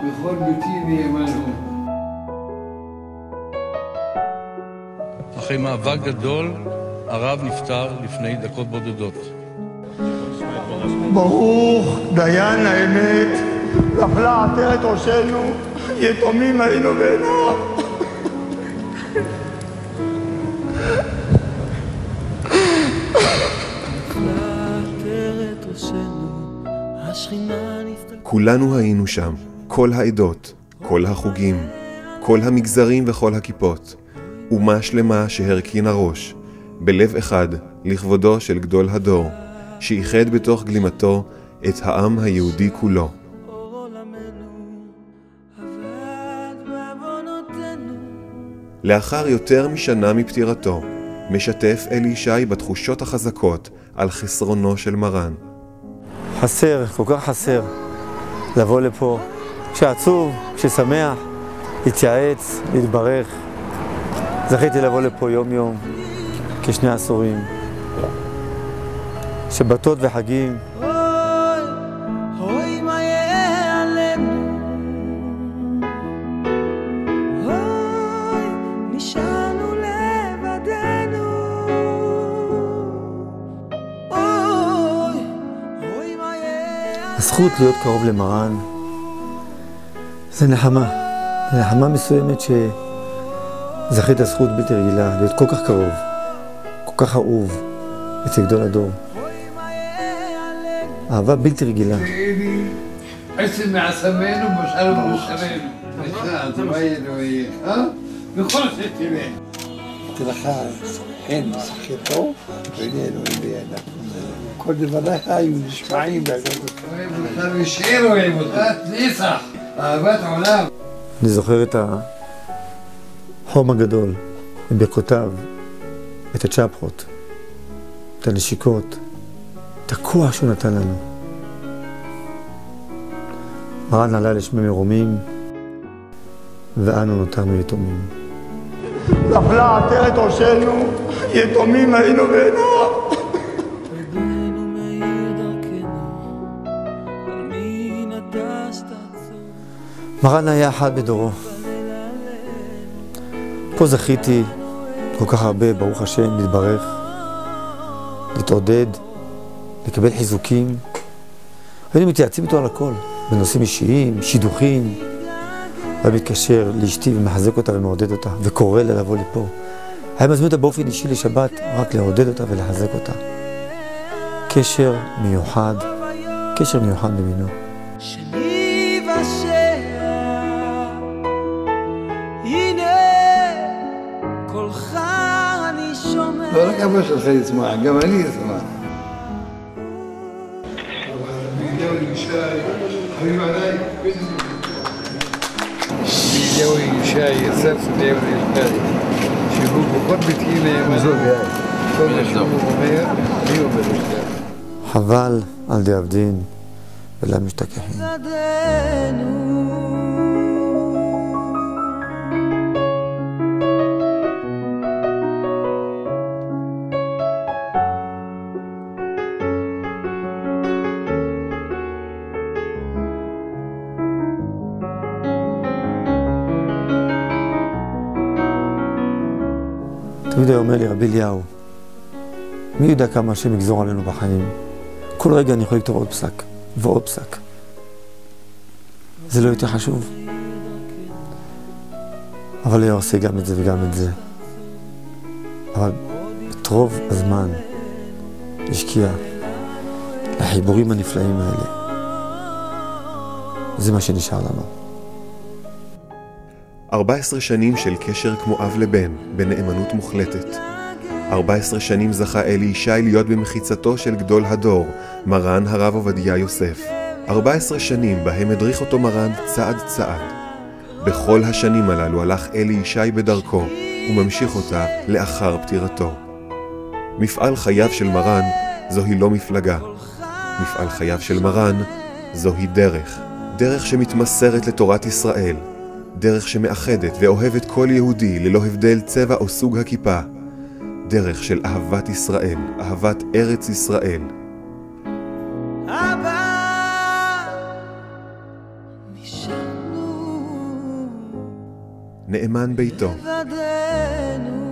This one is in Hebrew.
בכל ביתי נאמן הוא. אחרי מאבק גדול, הרב נפטר לפני דקות בודדות. ברוך דיין האמת, נפלה עטרת ראשנו, יתומים היינו בעיניו. כולנו היינו שם, כל העדות, כל החוגים, כל המגזרים וכל הכיפות. אומה שלמה שהרכינה ראש, בלב אחד לכבודו של גדול הדור, שאיחד בתוך גלימתו את העם היהודי כולו. לאחר יותר משנה מפטירתו, משתף אלי ישי בתחושות החזקות על חסרונו של מרן. חסר, כל כך חסר, לבוא לפה, כשעצוב, כששמח, להתייעץ, להתברך. זכיתי לבוא לפה יום יום, כשני עשורים. שבתות וחגים. אוי מה יהיה עלינו, אוי נשארנו לבדנו, אוי מה יהיה. הזכות להיות קרוב למרן זה נחמה. זה נחמה מסוימת שזכית הזכות בלתי רגילה, להיות כל כך קרוב, כל כך אהוב אצל גדול הדור. אהבה בלתי רגילה. עצם מעצמנו בשלום ובשלנו. אז מה יהיה לו יהיה, בכל שתראה. תלך חן שחקתו ונהיה אלוהים בידה. כל דבריך היו נשמעים בהגדות. עכשיו השאירו עם אותה ניסח, אהבת עולם. אני זוכר את החום הגדול, את ברכותיו, את הצ'פחות, את הנשיקות, את הכוח שהוא נתן לנו. מרן עלה לשמי מרומים, ואנו נותרנו יתומים. נפלה עטרת ראשנו, יתומים היינו בעיניו. מרן היה אחד בדורו. פה זכיתי כל כך הרבה, ברוך השם, להתברך, להתעודד, לקבל חיזוקים. היינו מתייעצים איתו על הכל, בנושאים אישיים, שידוכים. היה מתקשר לאשתי ומחזק אותה ומעודד אותה, וקורא לה לבוא לפה. היה מזמין אותה באופן אישי לשבת, רק לעודד אותה ולחזק אותה. קשר מיוחד, קשר מיוחד במינו. שני ושע, הנה קולך אני שומע. לא רק אבא שלך ישמע, גם אני אשמע. בידיהו ישי יסף דיהו ישי, שהוא בכל ביתי נאמן. כל מה שהוא אומר, אני אומר לשם. חבל על דאבדין ולמשתכחים. תמיד היה אומר לי רבי אליהו, מי יודע כמה השם יגזור עלינו בחיים? כל רגע אני יכול לכתוב עוד פסק ועוד פסק. זה לא יותר חשוב. אבל היה עושה גם את זה וגם את זה. אבל את רוב הזמן השקיע לחיבורים הנפלאים האלה. זה מה שנשאר לנו. 14 שנים של קשר כמו אב לבן, בנאמנות מוחלטת. 14 שנים זכה אלי ישי להיות במחיצתו של גדול הדור, מרן הרב עובדיה יוסף. 14 שנים בהם הדריך אותו מרן צעד צעד. בכל השנים הללו הלך אלי ישי בדרכו, וממשיך אותה לאחר פטירתו. מפעל חייו של מרן זוהי לא מפלגה. מפעל חייו של מרן זוהי דרך. דרך שמתמסרת לתורת ישראל. דרך שמאחדת ואוהבת כל יהודי ללא הבדל צבע או סוג הכיפה. דרך של אהבת ישראל, אהבת ארץ ישראל. אבא, נשארנו נאמן ביתו. לבדנו